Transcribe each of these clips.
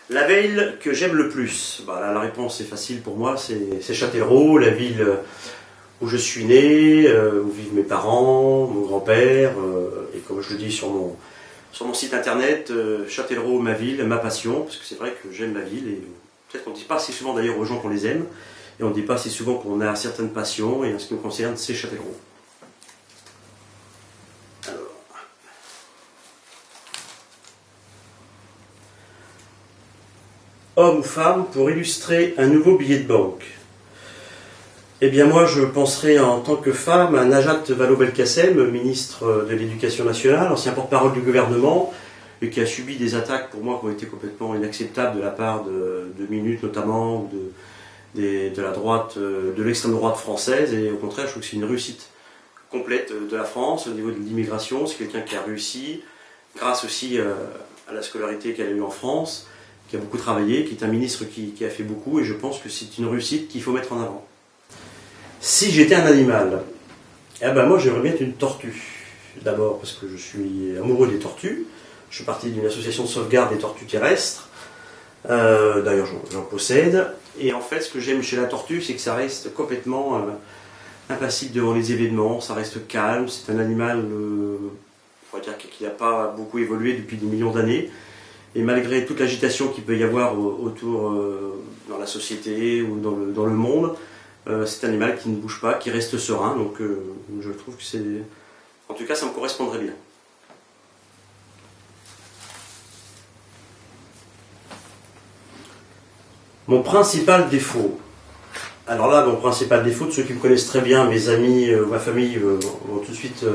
La ville que j'aime le plus, bah là, la réponse est facile pour moi, c'est Châtellerault, la ville où je suis né, où vivent mes parents, mon grand-père, et comme je le dis sur mon site internet, Châtellerault, ma ville, ma passion, parce que c'est vrai que j'aime ma ville, et peut-être qu'on ne dit pas assez souvent d'ailleurs aux gens qu'on les aime, et on ne dit pas assez souvent qu'on a certaines passions, et en ce qui me concerne, c'est Châtellerault. Homme ou femme, pour illustrer un nouveau billet de banque. Eh bien moi je penserai en tant que femme à Najat Vallaud-Belkacem, ministre de l'Éducation nationale, ancien porte-parole du gouvernement, et qui a subi des attaques pour moi qui ont été complètement inacceptables de la part de Minutes notamment, ou de la droite, de l'extrême droite française, et au contraire je trouve que c'est une réussite complète de la France au niveau de l'immigration. C'est quelqu'un qui a réussi, grâce aussi à la scolarité qu'elle a eue en France, qui a beaucoup travaillé, qui est un ministre qui a fait beaucoup, et je pense que c'est une réussite qu'il faut mettre en avant. Si j'étais un animal, eh ben moi j'aimerais bien être une tortue. D'abord parce que je suis amoureux des tortues. Je suis parti d'une association de sauvegarde des tortues terrestres. D'ailleurs j'en possède. Et en fait ce que j'aime chez la tortue, c'est que ça reste complètement impassible devant les événements, ça reste calme, c'est un animal on va dire, qui n'a pas beaucoup évolué depuis des millions d'années. Et malgré toute l'agitation qu'il peut y avoir autour dans la société ou dans le monde, c'est un animal qui ne bouge pas, qui reste serein. Donc je trouve que c'est... En tout cas, ça me correspondrait bien. Mon principal défaut. Alors là, mon principal défaut, de ceux qui me connaissent très bien, mes amis, ma famille, vont tout de suite...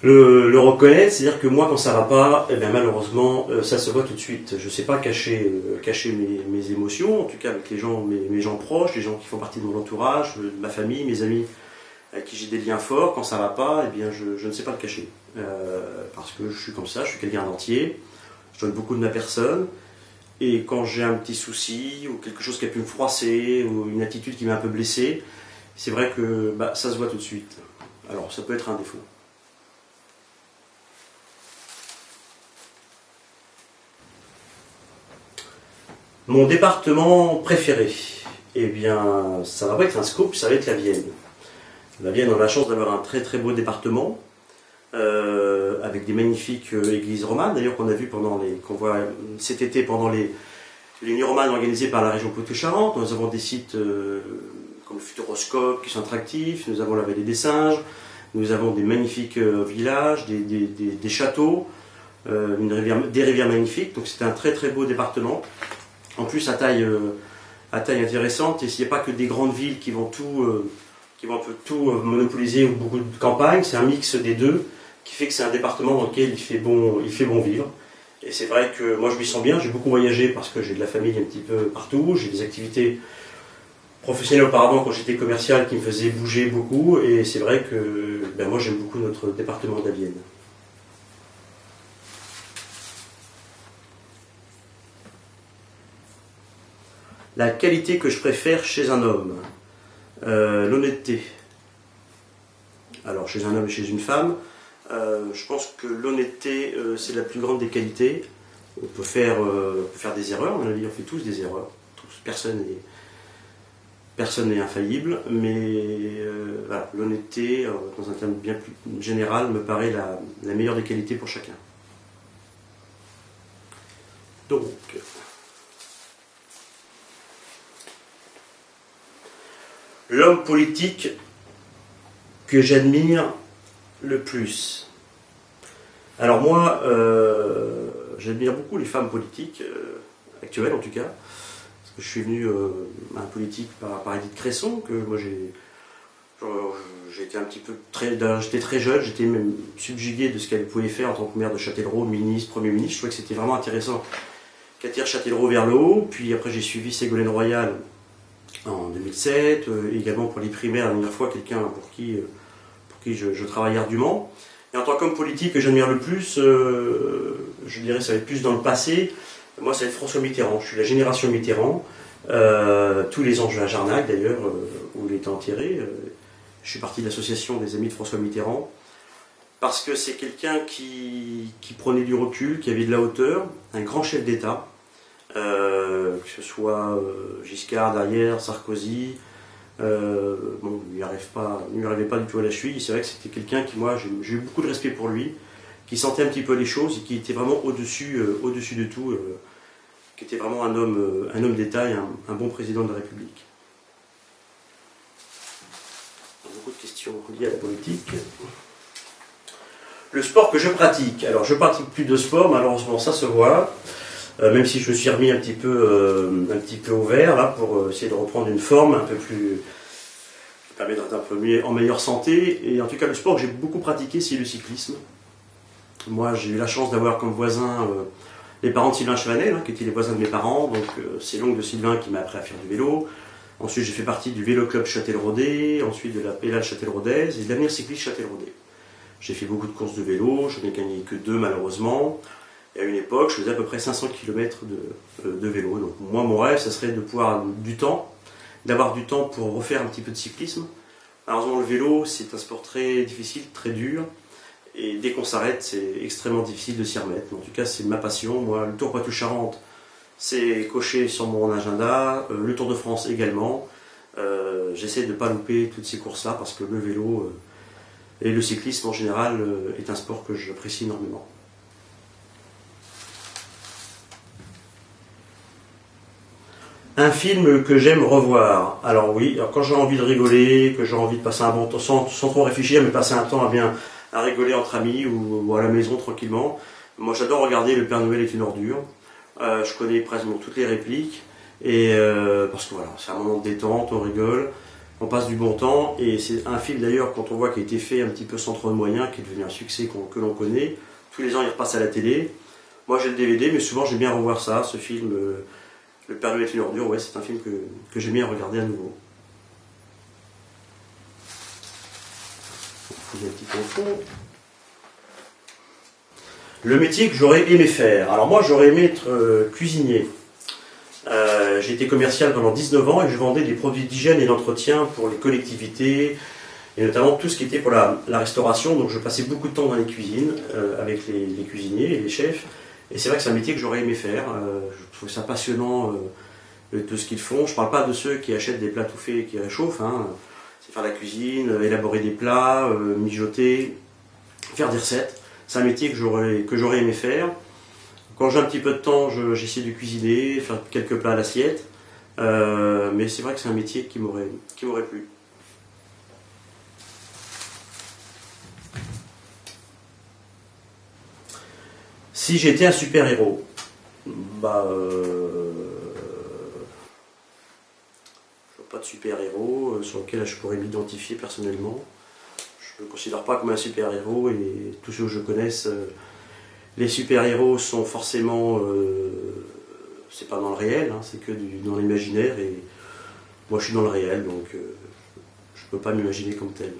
le reconnaître, c'est-à-dire que moi quand ça va pas, eh bien, malheureusement ça se voit tout de suite. Je ne sais pas cacher mes émotions, en tout cas avec les gens, mes gens proches, les gens qui font partie de mon entourage, ma famille, mes amis avec qui j'ai des liens forts. Quand ça va pas, eh bien je ne sais pas le cacher. Parce que je suis comme ça, je suis quelqu'un d'entier, je donne beaucoup de ma personne, et quand j'ai un petit souci ou quelque chose qui a pu me froisser ou une attitude qui m'a un peu blessé, c'est vrai que ça se voit tout de suite. Alors ça peut être un défaut. Mon département préféré, eh bien, ça va pas être un scoop, ça va être la Vienne. La Vienne, on a la chance d'avoir un très très beau département, avec des magnifiques églises romanes, d'ailleurs qu'on a vu qu'on voit cet été pendant les nuits romanes organisées par la région Poitou-Charentes. Nous avons des sites comme le Futuroscope qui sont attractifs, nous avons la vallée des Singes, nous avons des magnifiques villages, des châteaux, des rivières magnifiques, donc c'est un très très beau département. En plus, à taille intéressante, et s'il n'y a pas que des grandes villes qui vont un peu tout monopoliser, ou beaucoup de campagnes, c'est un mix des deux qui fait que c'est un département dans lequel il fait bon vivre. Et c'est vrai que moi je m'y sens bien, j'ai beaucoup voyagé parce que j'ai de la famille un petit peu partout, j'ai des activités professionnelles auparavant quand j'étais commercial qui me faisaient bouger beaucoup, et c'est vrai que moi j'aime beaucoup notre département de la Vienne. La qualité que je préfère chez un homme, l'honnêteté. Alors chez un homme et chez une femme, je pense que l'honnêteté c'est la plus grande des qualités. On peut faire des erreurs, à mon avis on fait tous des erreurs, personne n'est infaillible, mais voilà, l'honnêteté, dans un terme bien plus général, me paraît la meilleure des qualités pour chacun. Donc... l'homme politique que j'admire le plus. Alors moi, j'admire beaucoup les femmes politiques, actuelles en tout cas, parce que je suis venu à un politique par Edith Cresson, que moi j'étais un petit peu j'étais très jeune, j'étais même subjugué de ce qu'elle pouvait faire en tant que maire de Châtellerault, ministre, Premier ministre. Je trouvais que c'était vraiment intéressant qu'elle tire Châtellerault vers le haut. Puis après j'ai suivi Ségolène Royal en 2007, également pour les primaires, la dernière fois, quelqu'un pour qui je travaille ardument. Et en tant qu'homme politique que j'admire le plus, je dirais ça va être plus dans le passé, moi ça va être François Mitterrand. Je suis la génération Mitterrand, tous les ans je vais à Jarnac d'ailleurs, où il était enterré. Je suis parti de l'association des amis de François Mitterrand, parce que c'est quelqu'un qui prenait du recul, qui avait de la hauteur, un grand chef d'État, que ce soit Giscard derrière, Sarkozy. Bon, il n'y arrivait pas du tout à la cheville. C'est vrai que c'était quelqu'un qui, moi, j'ai eu beaucoup de respect pour lui, qui sentait un petit peu les choses et qui était vraiment au-dessus de tout, qui était vraiment un homme d'État et un bon président de la République. Beaucoup de questions liées à la politique. Le sport que je pratique. Alors, je pratique plus de sport, malheureusement, ça se voit. Même si je me suis remis un petit peu au vert là pour essayer de reprendre une forme un peu plus qui permet d'être un peu mieux, en meilleure santé. Et en tout cas, le sport que j'ai beaucoup pratiqué, c'est le cyclisme. Moi, j'ai eu la chance d'avoir comme voisin les parents de Sylvain Chavanel, qui étaient les voisins de mes parents. Donc, c'est l'oncle de Sylvain qui m'a appris à faire du vélo. Ensuite, j'ai fait partie du vélo club Châtelleraudais, ensuite de la pédale Châtelleraudaise et de l'avenir cycliste Châtelleraudais. J'ai fait beaucoup de courses de vélo, je n'ai gagné que 2 malheureusement. Et à une époque, je faisais à peu près 500 km de vélo. Donc moi, mon rêve, ça serait de pouvoir d'avoir du temps pour refaire un petit peu de cyclisme. Malheureusement, le vélo, c'est un sport très difficile, très dur. Et dès qu'on s'arrête, c'est extrêmement difficile de s'y remettre. En tout cas, c'est ma passion. Moi, le Tour Poitou-Charentes, c'est coché sur mon agenda. Le Tour de France également. J'essaie de ne pas louper toutes ces courses-là parce que le vélo et le cyclisme en général est un sport que j'apprécie énormément. Un film que j'aime revoir. Alors oui, alors quand j'ai envie de rigoler, que j'ai envie de passer un bon temps, sans trop réfléchir, mais passer un temps à rigoler entre amis ou à la maison tranquillement. Moi j'adore regarder Le Père Noël est une ordure. Je connais pratiquement toutes les répliques. Et parce que voilà, c'est un moment de détente, on rigole, on passe du bon temps. Et c'est un film d'ailleurs, quand on voit qu'il a été fait un petit peu sans trop de moyens, qui est devenu un succès que l'on connaît. Tous les ans il repasse à la télé. Moi j'ai le DVD, mais souvent j'aime bien revoir ça, ce film. Le Père Noël est une ordure, ouais, c'est un film que j'aime bien regarder à nouveau. Un petit peu au fond. Le métier que j'aurais aimé faire. Alors moi, j'aurais aimé être cuisinier. J'ai été commercial pendant 19 ans et je vendais des produits d'hygiène et d'entretien pour les collectivités, et notamment tout ce qui était pour la restauration. Donc je passais beaucoup de temps dans les cuisines avec les cuisiniers et les chefs. Et c'est vrai que c'est un métier que j'aurais aimé faire. Je trouve ça passionnant de ce qu'ils font. Je ne parle pas de ceux qui achètent des plats tout faits et qui réchauffent. C'est faire la cuisine, élaborer des plats, mijoter, faire des recettes. C'est un métier que j'aurais aimé faire. Quand j'ai un petit peu de temps, j'essaie de cuisiner, faire quelques plats à l'assiette. Mais c'est vrai que c'est un métier qui m'aurait plu. Si j'étais un super-héros, bah, je vois pas de super-héros sur lequel je pourrais m'identifier personnellement. Je ne me considère pas comme un super-héros et tous ceux que je connaisse, les super-héros sont forcément, c'est pas dans le réel, c'est que dans l'imaginaire et moi je suis dans le réel donc je peux pas m'imaginer comme tel.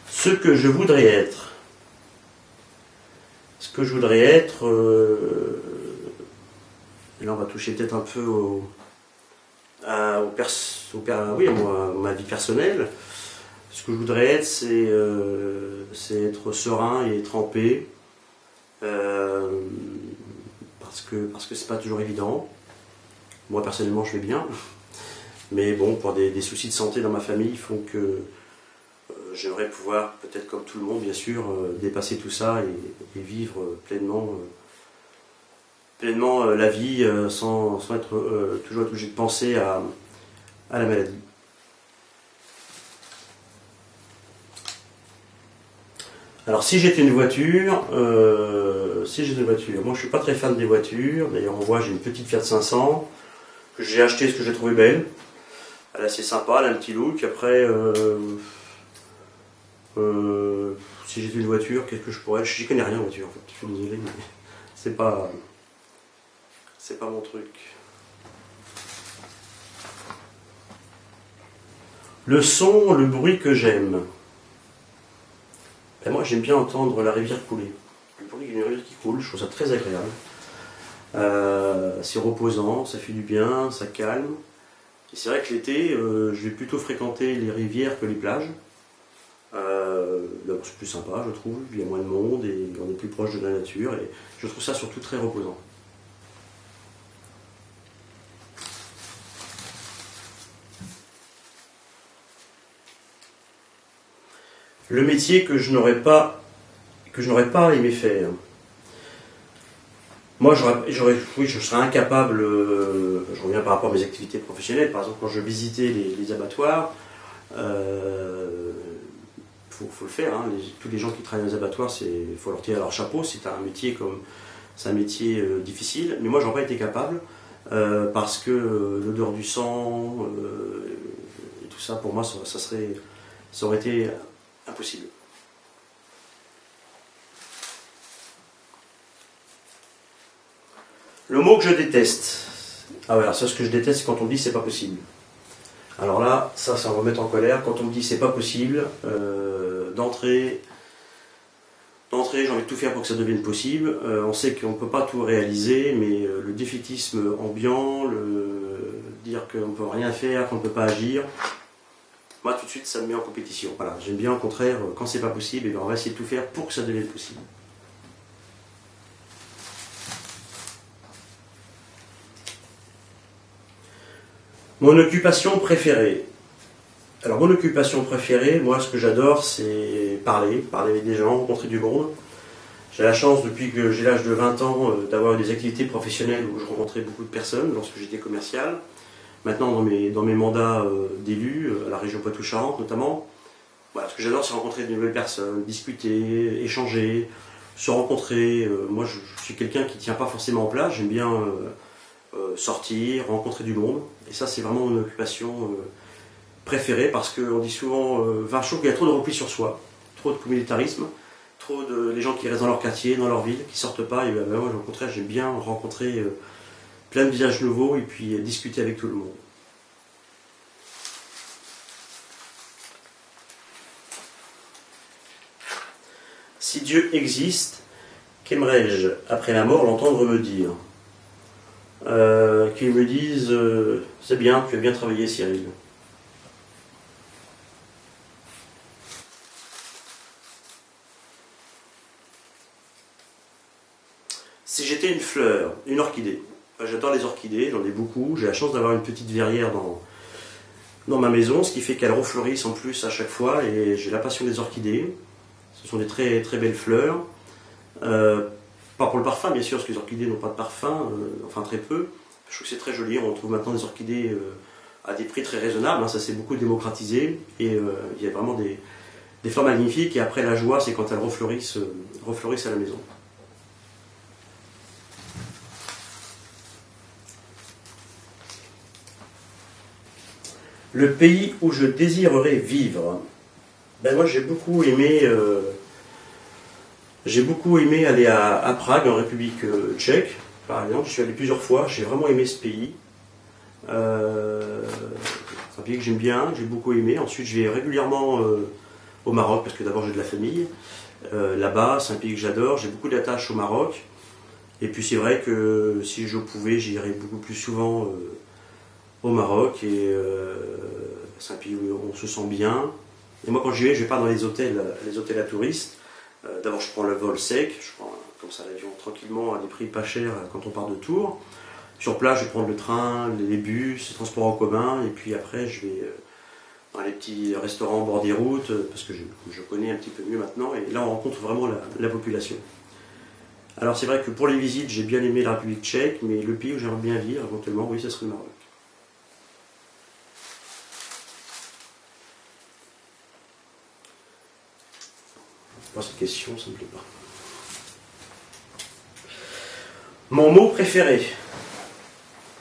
Ce que je voudrais être. Ce que je voudrais être, et là on va toucher peut-être un peu à ma vie personnelle. Ce que je voudrais être, c'est être serein et être en paix, parce que c'est pas toujours évident. Moi personnellement je vais bien, mais bon, pour des soucis de santé dans ma famille font que j'aimerais pouvoir, peut-être comme tout le monde bien sûr, dépasser tout ça et vivre pleinement la vie sans être toujours obligé de penser à la maladie. Alors si j'étais une voiture, moi je suis pas très fan des voitures, d'ailleurs on voit j'ai une petite Fiat 500 que j'ai achetée parce que j'ai trouvé belle, elle est assez sympa, elle a un petit look, après si j'étais une voiture, qu'est-ce que je pourrais, j'y connais rien en voiture en fait, je suis désolé mais c'est pas mon truc. Le son, le bruit que j'aime. Et moi j'aime bien entendre la rivière couler. Le bruit d'une rivière qui coule, je trouve ça très agréable. C'est reposant, ça fait du bien, ça calme. Et c'est vrai que l'été, je vais plutôt fréquenter les rivières que les plages. D'abord, c'est plus sympa, je trouve, il y a moins de monde et on est plus proche de la nature et je trouve ça surtout très reposant. Le métier que je n'aurais pas aimé faire. Moi, oui, je serais incapable, je reviens par rapport à mes activités professionnelles, par exemple quand je visitais les abattoirs, faut le faire, hein. Tous les gens qui travaillent dans les abattoirs, il faut leur tirer leur chapeau, c'est un métier difficile, mais moi j'aurais pas été capable, parce que l'odeur du sang, et tout ça, pour moi, ça aurait été impossible. Le mot que je déteste. Ah ouais, alors ça, ce que je déteste, c'est quand on me dit c'est pas possible. Alors là, ça va me mettre en colère. Quand on me dit c'est pas possible, d'entrée, j'ai envie de tout faire pour que ça devienne possible. On sait qu'on ne peut pas tout réaliser, mais le défaitisme ambiant, dire qu'on ne peut rien faire, qu'on ne peut pas agir, moi tout de suite ça me met en compétition. Voilà, j'aime bien au contraire, quand c'est pas possible, on va essayer de tout faire pour que ça devienne possible. Mon occupation préférée. Alors mon occupation préférée, moi ce que j'adore c'est parler avec des gens, rencontrer du monde. J'ai la chance depuis que j'ai l'âge de 20 ans d'avoir des activités professionnelles où je rencontrais beaucoup de personnes lorsque j'étais commercial. Maintenant dans mes mandats d'élu, à la région Poitou-Charentes notamment, voilà, ce que j'adore c'est rencontrer de nouvelles personnes, discuter, échanger, se rencontrer. Moi je suis quelqu'un qui ne tient pas forcément en place, j'aime bien sortir, rencontrer du monde. Et ça c'est vraiment mon occupation préférée parce qu'on dit souvent, je trouve qu'il y a trop de repli sur soi, trop de communautarisme, trop de les gens qui restent dans leur quartier, dans leur ville, qui sortent pas. Et moi au contraire j'aime bien rencontrer plein de visages nouveaux et puis discuter avec tout le monde. Si Dieu existe, qu'aimerais-je après la mort l'entendre me dire qu'il me dise c'est bien, tu as bien travaillé Cyril. Si j'étais une fleur, une orchidée, j'adore les orchidées, j'en ai beaucoup, j'ai la chance d'avoir une petite verrière dans ma maison, ce qui fait qu'elles refleurissent en plus à chaque fois et j'ai la passion des orchidées. Ce sont des très, très belles fleurs. Pas pour le parfum, bien sûr, parce que les orchidées n'ont pas de parfum, enfin très peu. Je trouve que c'est très joli. On trouve maintenant des orchidées à des prix très raisonnables. Hein, ça s'est beaucoup démocratisé. Et il y a vraiment des fleurs magnifiques. Et après, la joie, c'est quand elles refleurissent à la maison. Le pays où je désirerais vivre. Ben moi, j'ai beaucoup aimé aller à Prague, en République tchèque, par exemple. Je suis allé plusieurs fois, j'ai vraiment aimé ce pays. C'est un pays que j'aime bien, que j'ai beaucoup aimé. Ensuite, je vais régulièrement au Maroc, parce que d'abord j'ai de la famille. Là-bas, c'est un pays que j'adore, j'ai beaucoup d'attaches au Maroc. Et puis c'est vrai que si je pouvais, j'irais beaucoup plus souvent au Maroc. Et c'est un pays où on se sent bien. Et moi, quand j'y vais, je vais pas dans les hôtels à touristes. D'abord, je prends le vol sec, je prends comme ça l'avion tranquillement à des prix pas chers quand on part de Tours. Sur place, je vais prendre le train, les bus, les transports en commun, et puis après, je vais dans les petits restaurants au bord des routes, parce que je connais un petit peu mieux maintenant, et là, on rencontre vraiment la population. Alors, c'est vrai que pour les visites, j'ai bien aimé la République tchèque, mais le pays où j'aimerais bien vivre, éventuellement, oui, ça serait le Maroc. Pas cette question, ça me plaît pas. Mon mot préféré.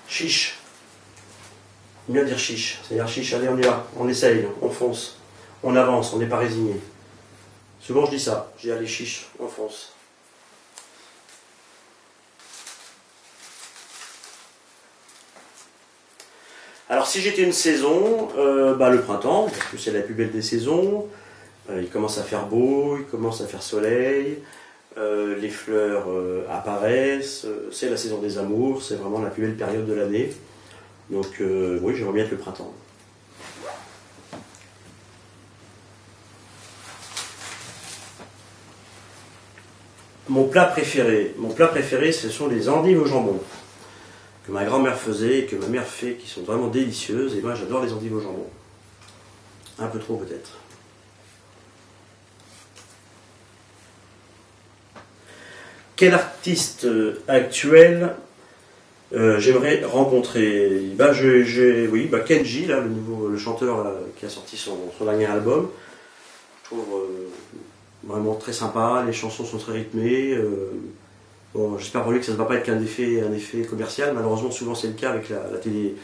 Chiche. J'aime bien dire chiche. C'est-à-dire chiche, allez, on y va, on essaye, on fonce, on avance, on n'est pas résigné. Souvent je dis ça, je dis allez chiche, on fonce. Alors si j'étais une saison, le printemps, parce que c'est la plus belle des saisons. Il commence à faire beau, il commence à faire soleil, les fleurs apparaissent, c'est la saison des amours, c'est vraiment la plus belle période de l'année. Donc oui, j'aimerais bien être le printemps. Mon plat préféré, ce sont les endives au jambon, que ma grand-mère faisait et que ma mère fait, qui sont vraiment délicieuses. Et moi, j'adore les endives au jambon. Un peu trop, peut-être. Quel artiste actuel j'aimerais rencontrer? Oui, Kenji, là, le chanteur là, qui a sorti son dernier album. Je trouve vraiment très sympa, les chansons sont très rythmées. Bon, j'espère pour lui que ça ne va pas être qu'un effet commercial. Malheureusement, souvent c'est le cas avec la télé,